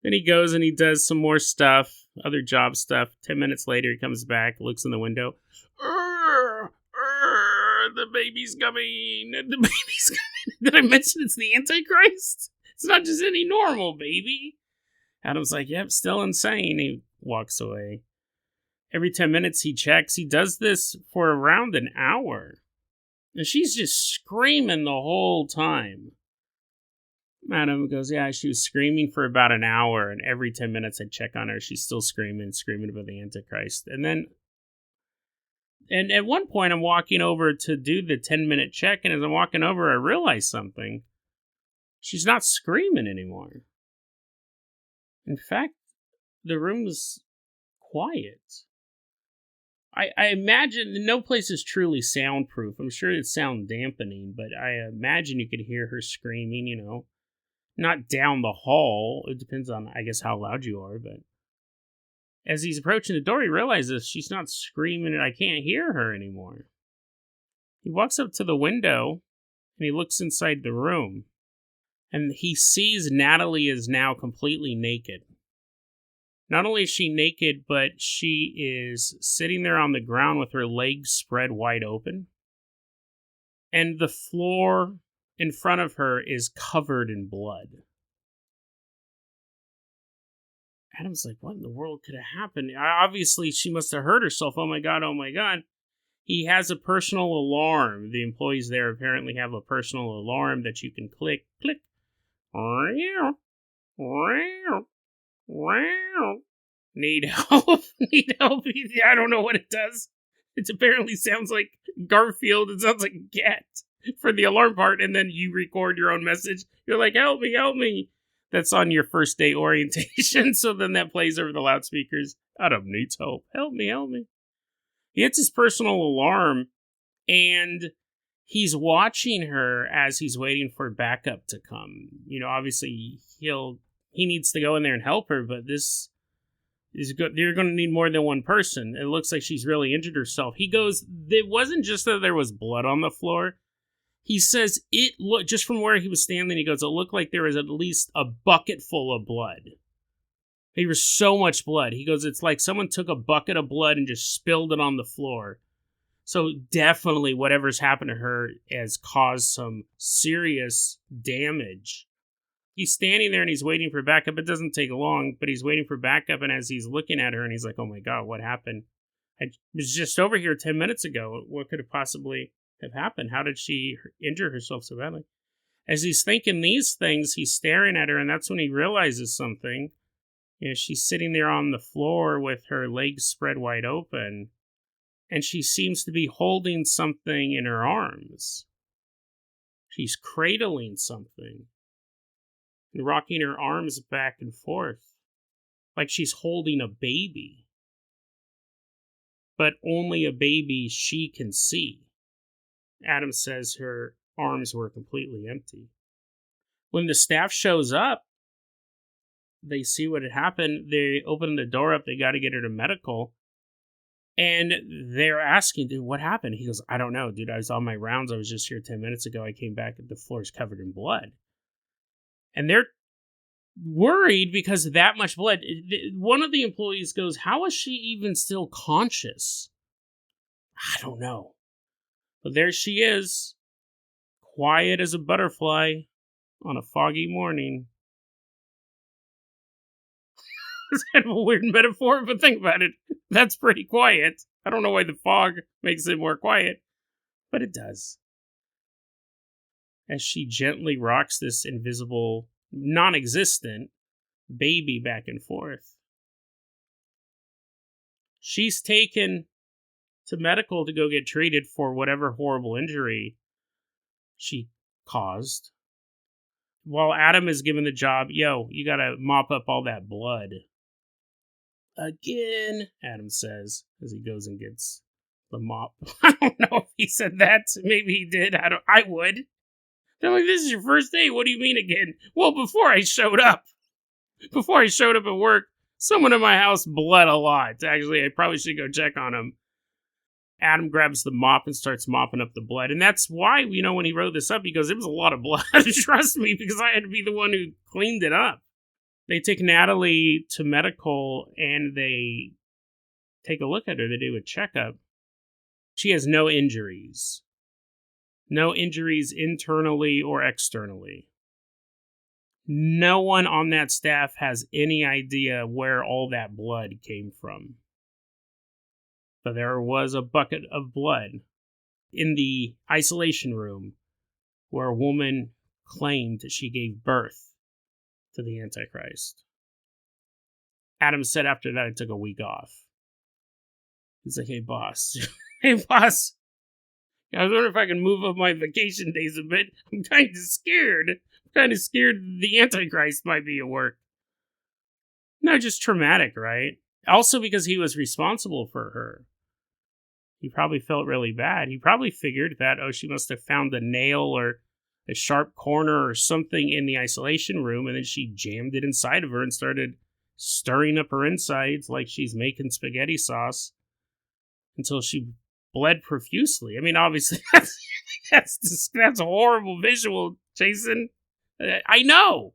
Then he goes and he does some more stuff, other job stuff. 10 minutes later, he comes back, looks in the window. The baby's coming. The baby's coming. Did I mention it's the Antichrist? It's not just any normal baby. Adam's like, yep, still insane. He walks away. Every 10 minutes he checks. He does this for around an hour. And she's just screaming the whole time. Adam goes, yeah, she was screaming for about an hour, and every 10 minutes I'd check on her. She's still screaming about the Antichrist. And at one point I'm walking over to do the 10-minute check, and as I'm walking over, I realize something. She's not screaming anymore. In fact, the room's quiet. I imagine no place is truly soundproof. I'm sure it's sound dampening, but I imagine you could hear her screaming, not down the hall. It depends on, I guess, how loud you are, but as he's approaching the door, he realizes she's not screaming and I can't hear her anymore. He walks up to the window and he looks inside the room. And he sees Natalie is now completely naked. Not only is she naked, but she is sitting there on the ground with her legs spread wide open. And the floor in front of her is covered in blood. Adam's like, what in the world could have happened? Obviously, she must have hurt herself. Oh my God, oh my God. He has a personal alarm. The employees there apparently have a personal alarm that you can click. Need help? Need help? I don't know what it does. It apparently sounds like Garfield. It sounds like a cat for the alarm part, and then you record your own message. You're like, help me, help me. That's on your first day orientation, so then that plays over the loudspeakers. Adam needs help. Help me, help me. He hits his personal alarm, and he's watching her as he's waiting for backup to come. Obviously, he needs to go in there and help her, but this is good. You're going to need more than one person. It looks like she's really injured herself. He goes, it wasn't just that there was blood on the floor. He says it looked, just from where he was standing, he goes, it looked like there was at least a bucket full of blood. There was so much blood. He goes, it's like someone took a bucket of blood and just spilled it on the floor. So definitely whatever's happened to her has caused some serious damage. He's standing there and he's waiting for backup. It doesn't take long, but he's waiting for backup. And as he's looking at her and he's like, oh my God, what happened? I was just over here 10 minutes ago. What could have possibly have happened? How did she injure herself so badly? As he's thinking these things, he's staring at her, and that's when he realizes something. She's sitting there on the floor with her legs spread wide open. and she seems to be holding something in her arms. She's cradling something and rocking her arms back and forth like she's holding a baby. But only a baby she can see. Adam says her arms were completely empty. When the staff shows up, they see what had happened. They open the door up. They got to get her to medical. And they're asking, dude, what happened? He goes, I don't know, dude. I was on my rounds. I was just here 10 minutes ago. I came back and the floor's covered in blood. And they're worried because of that much blood. One of the employees goes, how is she even still conscious? I don't know. But there she is, quiet as a butterfly on a foggy morning. It's kind of a weird metaphor, but think about it. That's pretty quiet. I don't know why the fog makes it more quiet, but it does. As she gently rocks this invisible, non-existent baby back and forth. She's taken to medical to go get treated for whatever horrible injury she caused. While Adam is given the job, yo, you gotta mop up all that blood. Again, Adam says, as he goes and gets the mop. I don't know if he said that. Maybe he did. I would. They're like, this is your first day. What do you mean again? Well, before I showed up at work, someone in my house bled a lot. Actually, I probably should go check on him. Adam grabs the mop and starts mopping up the blood. And that's why, when he wrote this up, he goes, it was a lot of blood. Trust me, because I had to be the one who cleaned it up. They take Natalie to medical and they take a look at her. They do a checkup. She has no injuries. No injuries internally or externally. No one on that staff has any idea where all that blood came from. But there was a bucket of blood in the isolation room where a woman claimed she gave birth to the Antichrist. Adam said after that, I took a week off. He's like, hey, boss. Hey, boss. I was wondering if I can move up my vacation days a bit. I'm kind of scared. The Antichrist might be at work. No, just traumatic, right? Also because he was responsible for her. He probably felt really bad. He probably figured that, she must have found a nail or a sharp corner or something in the isolation room, and then she jammed it inside of her and started stirring up her insides like she's making spaghetti sauce until she bled profusely. I mean, obviously, that's a horrible visual, Jason. I know.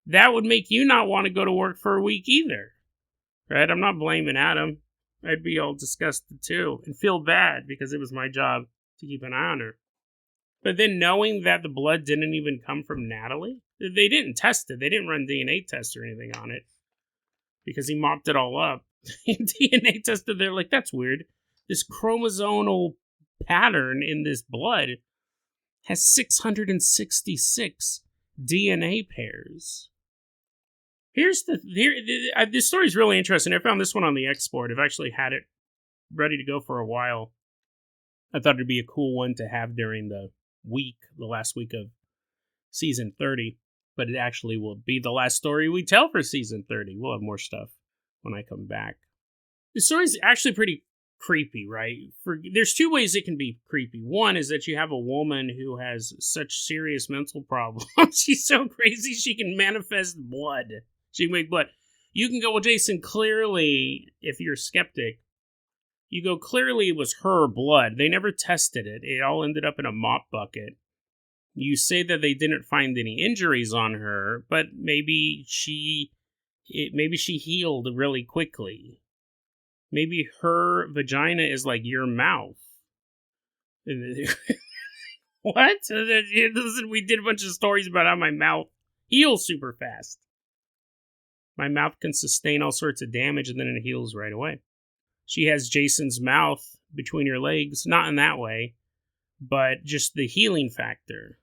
That would make you not want to go to work for a week either. Right? I'm not blaming Adam. I'd be all disgusted too and feel bad because it was my job to keep an eye on her. But then knowing that the blood didn't even come from Natalie, they didn't test it. They didn't run DNA tests or anything on it because he mopped it all up. DNA tested, they're like, that's weird. This chromosomal pattern in this blood has 666 DNA pairs. This story is really interesting. I found this one on the export. I've actually had it ready to go for a while. I thought it'd be a cool one to have during the last week of season 30. But it actually will be the last story we tell for season 30. We'll have more stuff when I come back. The story's actually pretty creepy, right? There's two ways it can be creepy. One is that you have a woman who has such serious mental problems. She's so crazy she can manifest blood. She can make blood. You can go, well, Jason, clearly, if you're a skeptic, you go, clearly it was her blood. They never tested it. It all ended up in a mop bucket. You say that they didn't find any injuries on her, but maybe she healed really quickly. Maybe her vagina is like your mouth. What? We did a bunch of stories about how my mouth heals super fast. My mouth can sustain all sorts of damage and then it heals right away. She has Jason's mouth between her legs. Not in that way, but just the healing factor.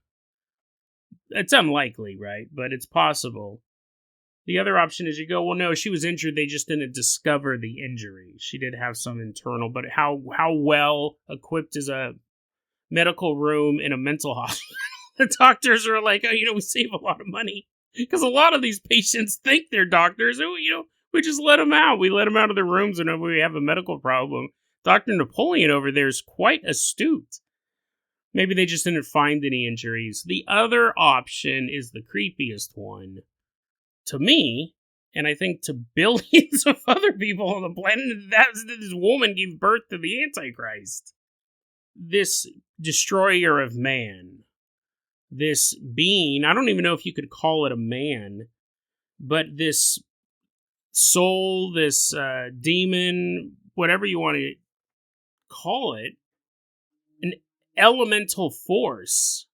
It's unlikely, right? But it's possible. The other option is you go, well, no, she was injured. They just didn't discover the injury. She did have some internal, but how well equipped is a medical room in a mental hospital? The doctors are like, oh, we save a lot of money because a lot of these patients think they're doctors. And, we just let them out. We let them out of their rooms whenever we have a medical problem. Dr. Napoleon over there is quite astute. Maybe they just didn't find any injuries. The other option is the creepiest one. To me, and I think to billions of other people on the planet, that's that this woman gave birth to the Antichrist. This destroyer of man. This being, I don't even know if you could call it a man, but this soul, this demon, whatever you want to call it, an elemental force,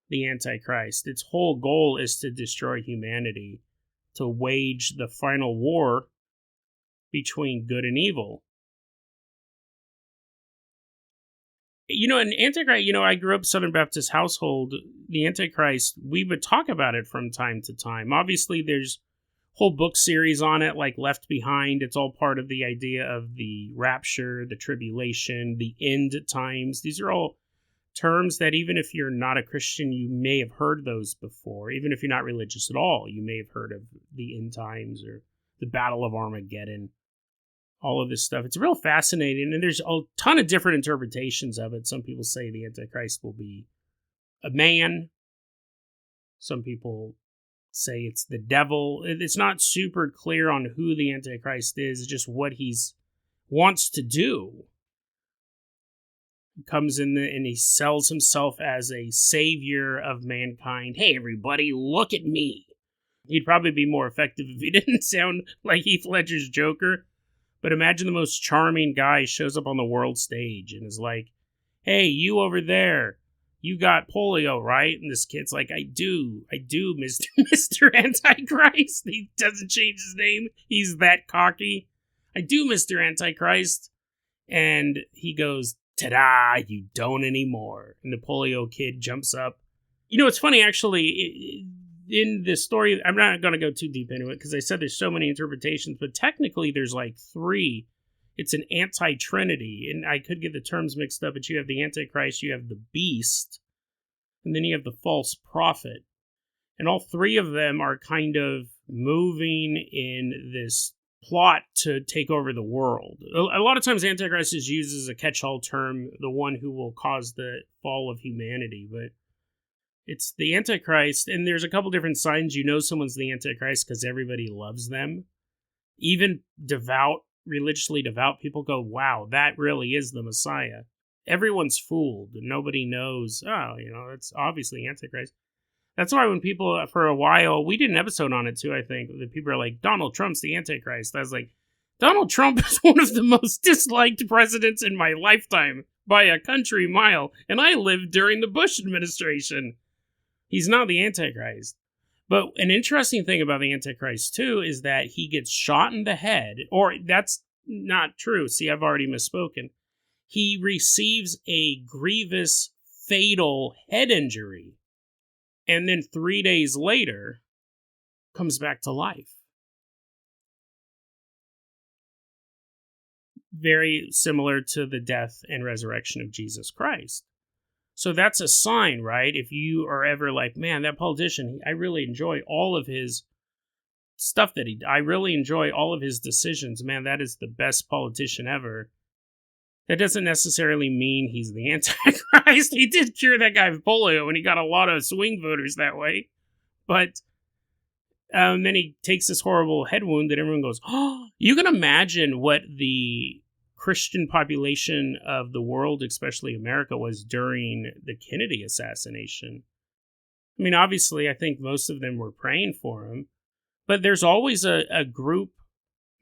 the Antichrist. Its whole goal is to destroy humanity, to wage the final war between good and evil. An Antichrist, I grew up Southern Baptist household. The Antichrist, we would talk about it from time to time. Obviously, there's whole book series on it, like Left Behind. It's all part of the idea of the rapture, the tribulation, the end times. These are all terms that even if you're not a Christian, you may have heard those before. Even if you're not religious at all, you may have heard of the end times or the Battle of Armageddon. All of this stuff. It's real fascinating, and there's a ton of different interpretations of it. Some people say the Antichrist will be a man. Some people say it's the devil. It's not super clear on who the Antichrist is, just what he wants to do. He comes in and he sells himself as a savior of mankind. Hey, everybody, look at me. He'd probably be more effective if he didn't sound like Heath Ledger's Joker. But imagine the most charming guy shows up on the world stage and is like, hey, you over there, you got polio, right? And this kid's like, I do, Mr. Antichrist. He doesn't change his name. He's that cocky. I do, Mr. Antichrist. And he goes, ta-da, you don't anymore. And the polio kid jumps up. It's funny, actually, in this story, I'm not going to go too deep into it because I said there's so many interpretations, but technically there's like three. It's an anti-trinity, and I could get the terms mixed up, but you have the Antichrist, you have the beast, and then you have the false prophet. And all three of them are kind of moving in this plot to take over the world. A lot of times Antichrist is used as a catch-all term, the one who will cause the fall of humanity, but it's the Antichrist, and there's a couple different signs you know someone's the Antichrist because everybody loves them. Even religiously devout people go, wow, that really is the Messiah. Everyone's fooled, and nobody knows, that's obviously Antichrist. That's why when people, for a while, we did an episode on it too, I think, that people are like, Donald Trump's the Antichrist. I was like, Donald Trump is one of the most disliked presidents in my lifetime by a country mile, and I lived during the Bush administration. He's not the Antichrist. But an interesting thing about the Antichrist, too, is that he gets shot in the head. Or that's not true. See, I've already misspoken. He receives a grievous, fatal head injury. And then 3 days later, comes back to life. Very similar to the death and resurrection of Jesus Christ. So that's a sign, right? If you are ever like, man, that politician, I really enjoy all of his stuff I really enjoy all of his decisions. Man, that is the best politician ever. That doesn't necessarily mean he's the Antichrist. He did cure that guy of polio, and he got a lot of swing voters that way. But then he takes this horrible head wound that everyone goes, oh, you can imagine what the Christian population of the world, especially America, was during the Kennedy assassination. I mean, obviously, I think most of them were praying for him, but there's always a group,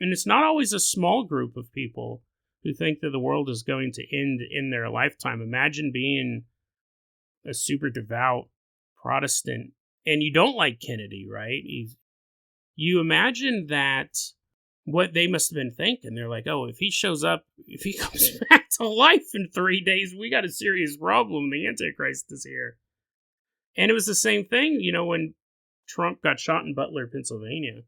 and it's not always a small group of people who think that the world is going to end in their lifetime. Imagine being a super devout Protestant, and you don't like Kennedy, right? You imagine that what they must have been thinking. They're like, oh, if he shows up, if he comes back to life in 3 days, we got a serious problem. The Antichrist is here. And it was the same thing, when Trump got shot in Butler, Pennsylvania.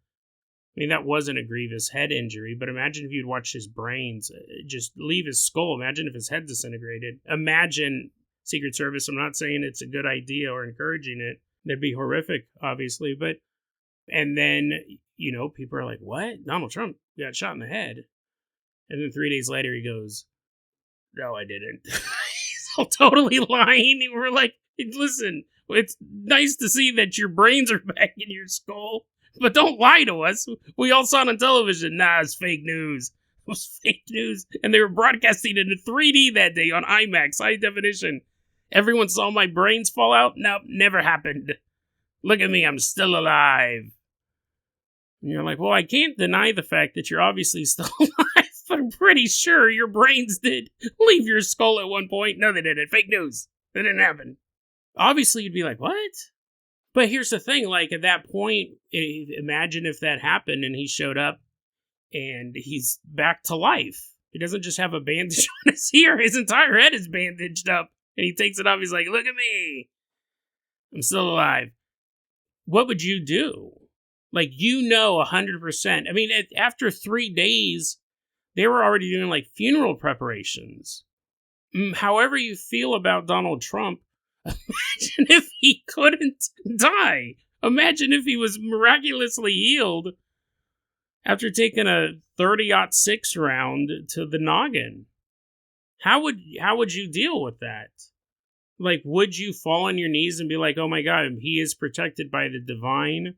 I mean, that wasn't a grievous head injury, but imagine if you'd watch his brains just leave his skull. Imagine if his head disintegrated. Imagine Secret Service. I'm not saying it's a good idea or encouraging it. That'd be horrific, obviously. But, and then, people are like, what? Donald Trump got shot in the head. And then 3 days later, he goes, no, I didn't. He's all totally lying. We're like, listen, it's nice to see that your brains are back in your skull. But don't lie to us. We all saw it on television. Nah, it's fake news. It was fake news. And they were broadcasting it in 3D that day on IMAX, high definition. Everyone saw my brains fall out? Nope, never happened. Look at me, I'm still alive. And you're like, well, I can't deny the fact that you're obviously still alive, but I'm pretty sure your brains did leave your skull at one point. No, they didn't. Fake news. That didn't happen. Obviously, you'd be like, what? But here's the thing, like, at that point, imagine if that happened and he showed up and he's back to life. He doesn't just have a bandage on his ear. His entire head is bandaged up. And he takes it off. He's like, look at me. I'm still alive. What would you do? Like, 100%. I mean, after 3 days, they were already doing, like, funeral preparations. However you feel about Donald Trump, imagine if he couldn't die. Imagine if he was miraculously healed after taking a 30-06 round to the noggin. How would you deal with that? Like, would you fall on your knees and be like, oh my God, he is protected by the divine?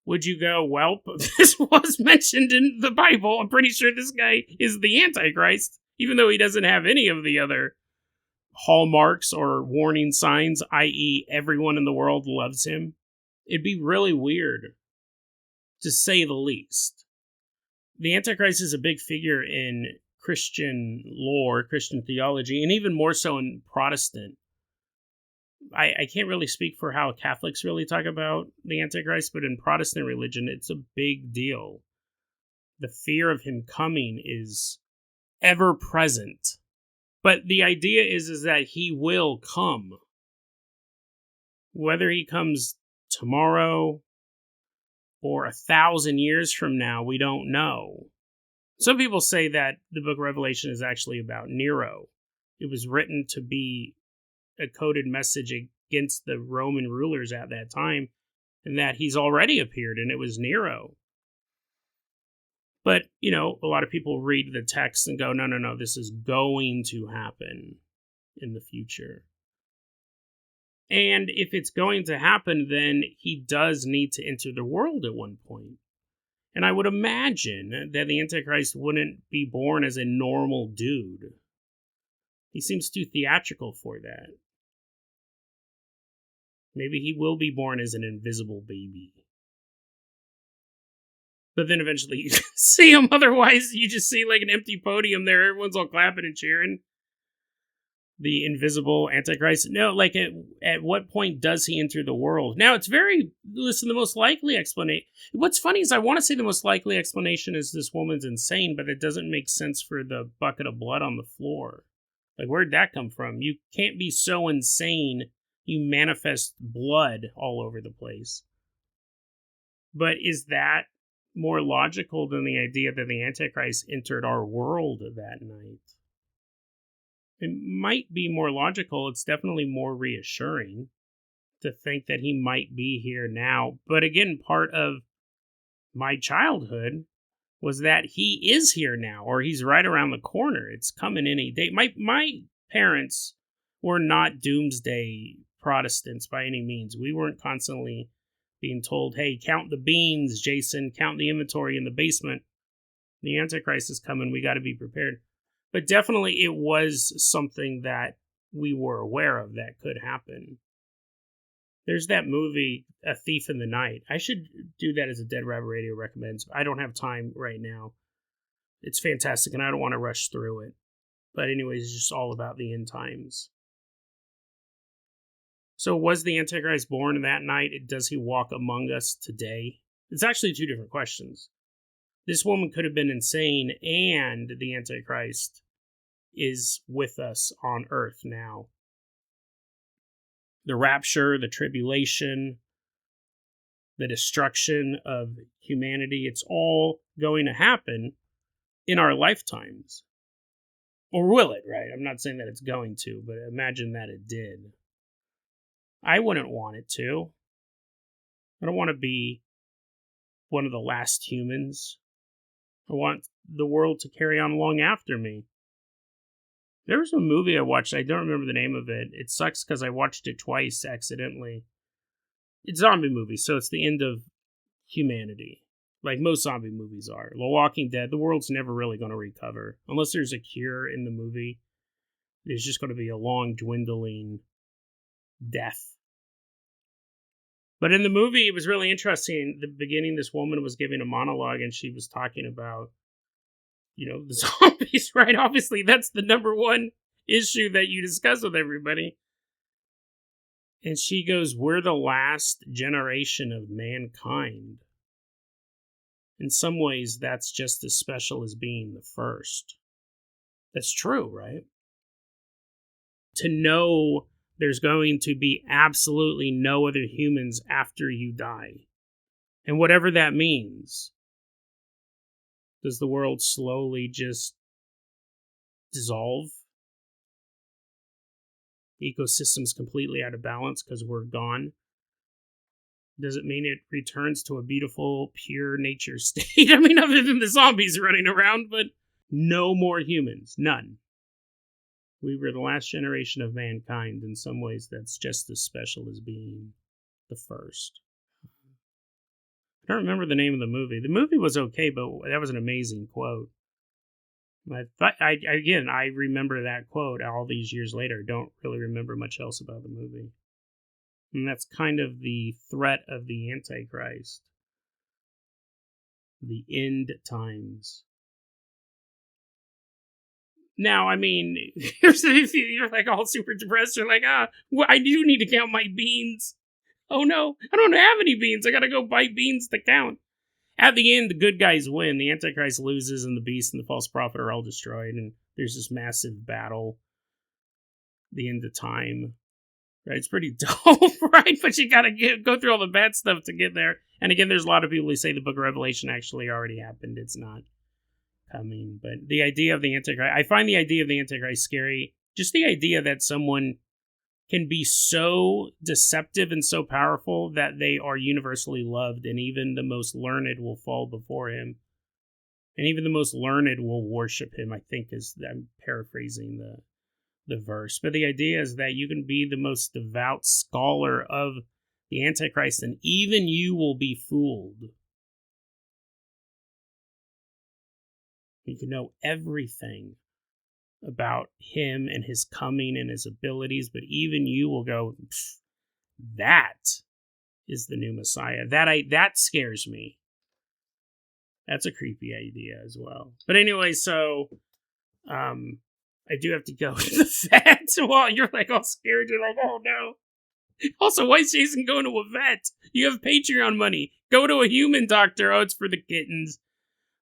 Would you go, well, this was mentioned in the Bible. I'm pretty sure this guy is the Antichrist, even though he doesn't have any of the other hallmarks or warning signs, i.e. everyone in the world loves him. It'd be really weird, to say the least. The Antichrist is a big figure in Christian lore, Christian theology, and even more so in Protestant. I can't really speak for how Catholics really talk about the Antichrist, but in Protestant religion, it's a big deal. The fear of him coming is ever present. But the idea is that he will come. Whether he comes tomorrow or 1,000 years from now, we don't know. Some people say that the book of Revelation is actually about Nero. It was written to be a coded message against the Roman rulers at that time, and that he's already appeared, and it was Nero. But, a lot of people read the text and go, no, this is going to happen in the future. And if it's going to happen, then he does need to enter the world at one point. And I would imagine that the Antichrist wouldn't be born as a normal dude. He seems too theatrical for that. Maybe he will be born as an invisible baby. But then eventually you see him, otherwise you just see like an empty podium there, everyone's all clapping and cheering. The invisible Antichrist. No, like at what point does he enter the world? Now the most likely explanation. What's funny is I want to say the most likely explanation is this woman's insane, but it doesn't make sense for the bucket of blood on the floor. Like, where'd that come from? You can't be so insane you manifest blood all over the place. But is that more logical than the idea that the Antichrist entered our world that night? It might be more logical. It's definitely more reassuring to think that he might be here now. But again, part of my childhood was that he is here now, or he's right around the corner. It's coming any day. My parents were not doomsday Protestants by any means. We weren't constantly being told, hey, count the beans, Jason, count the inventory in the basement. The Antichrist is coming. We got to be prepared. But definitely it was something that we were aware of that could happen. There's that movie, A Thief in the Night. I should do that as a Dead Rabbit Radio recommends. I don't have time right now. It's fantastic, and I don't want to rush through it. But anyways, it's just all about the end times. So was the Antichrist born that night? Does he walk among us today? It's actually two different questions. This woman could have been insane, and the Antichrist is with us on earth now. The rapture, the tribulation, the destruction of humanity, it's all going to happen in our lifetimes. Or will it, right? I'm not saying that it's going to, but imagine that it did. I wouldn't want it to. I don't want to be one of the last humans. I want the world to carry on long after me. There was a movie I watched. I don't remember the name of it. It sucks because I watched it twice accidentally. It's a zombie movie, so it's the end of humanity. Like most zombie movies are. The Walking Dead, the world's never really going to recover. Unless there's a cure in the movie, there's just going to be a long, dwindling death. But in the movie, it was really interesting. At the beginning, this woman was giving a monologue, and she was talking about, the zombies, right? Obviously, that's the number one issue that you discuss with everybody. And she goes, we're the last generation of mankind. In some ways, that's just as special as being the first. That's true, right? To know there's going to be absolutely no other humans after you die. And whatever that means. Does the world slowly just dissolve? Ecosystem's completely out of balance because we're gone? Does it mean it returns to a beautiful, pure nature state? I mean, other than the zombies running around, but no more humans. None. We were the last generation of mankind. In some ways, that's just as special as being the first. I don't remember the name of the movie. The movie was okay, but that was an amazing quote. I remember that quote all these years later. Don't really remember much else about the movie. And that's kind of the threat of the Antichrist. The end times. Now, I mean, you're like all super depressed. You're like, I do need to count my beans. Oh no, I don't have any beans. I gotta go buy beans to count. At the end, the good guys win. The Antichrist loses, and the beast and the false prophet are all destroyed. And there's this massive battle. The end of time. Right? It's pretty dope, right? But you gotta go through all the bad stuff to get there. And again, there's a lot of people who say the book of Revelation actually already happened. It's not coming. But the idea of the Antichrist, I find the idea of the Antichrist scary. Just the idea that someone can be so deceptive and so powerful that they are universally loved, and even the most learned will fall before him. And even the most learned will worship him, I think I'm paraphrasing the verse. But the idea is that you can be the most devout scholar of the Antichrist, and even you will be fooled. You can know everything about him and his coming and his abilities, but even you will go, that is the new Messiah. That scares me. That's a creepy idea as well. But anyway, so I do have to go to the vet. Well, you're like all scared. You're like, oh no. Also, why is Jason going to a vet? You have Patreon money. Go to a human doctor. Oh, it's for the kittens.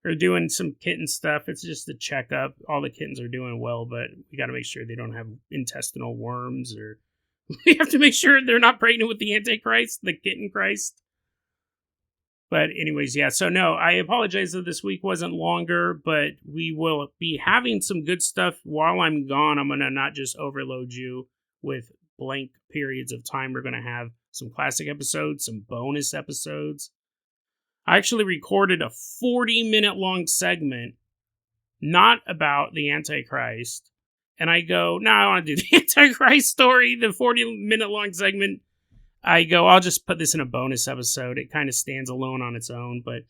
Or doing some kitten stuff. It's just a checkup. All the kittens are doing well, but we got to make sure they don't have intestinal worms, or we have to make sure they're not pregnant with the Antichrist, the kitten Christ. But anyways, yeah. So no, I apologize that this week wasn't longer, but we will be having some good stuff while I'm gone. I'm going to not just overload you with blank periods of time. We're going to have some classic episodes, some bonus episodes. I actually recorded a 40-minute long segment, not about the Antichrist. And I go, no, I want to do the Antichrist story, the 40-minute long segment. I go, I'll just put this in a bonus episode. It kind of stands alone on its own, but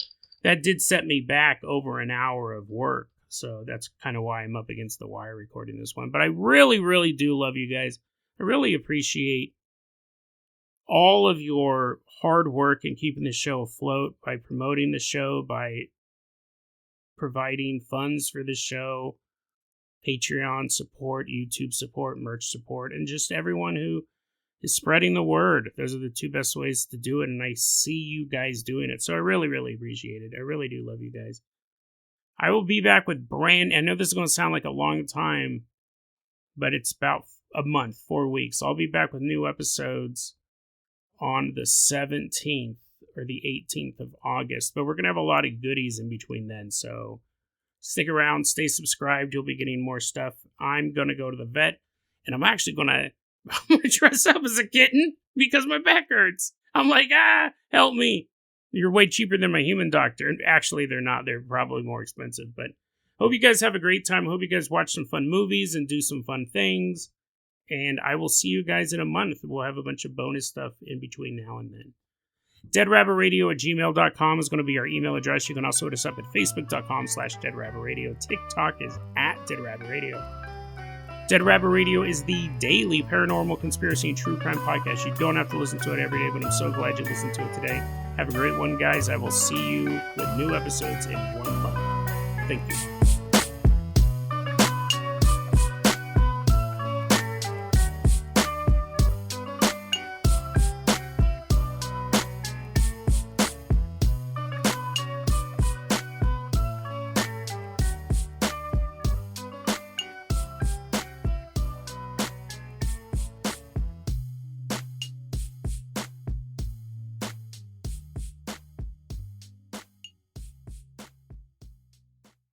that did set me back over an hour of work. So that's kind of why I'm up against the wire recording this one. But I really, really do love you guys. I really appreciate all of your hard work in keeping the show afloat, by promoting the show, by providing funds for the show, Patreon support, YouTube support, merch support, and just everyone who is spreading the word. Those are the two best ways to do it, and I see you guys doing it. So I really, really appreciate it. I really do love you guys. I will be back with I know this is going to sound like a long time, but it's about a month, 4 weeks. I'll be back with new episodes on the 17th or the 18th of August. But we're going to have a lot of goodies in between then. So stick around, stay subscribed. You'll be getting more stuff. I'm going to go to the vet, and I'm actually going to dress up as a kitten because my back hurts. I'm like, help me. You're way cheaper than my human doctor. And actually, they're not. They're probably more expensive. But hope you guys have a great time. Hope you guys watch some fun movies and do some fun things. And I will see you guys in a month. We'll have a bunch of bonus stuff in between now and then. DeadRabbitRadio@gmail.com is going to be our email address. You can also hit us up at Facebook.com/DeadRabbitRadio. TikTok is @DeadRabbitRadio. Dead Rabbit Radio is the daily paranormal conspiracy and true crime podcast. You don't have to listen to it every day, but I'm so glad you listened to it today. Have a great one, guys. I will see you with new episodes in 1 month. Thank you.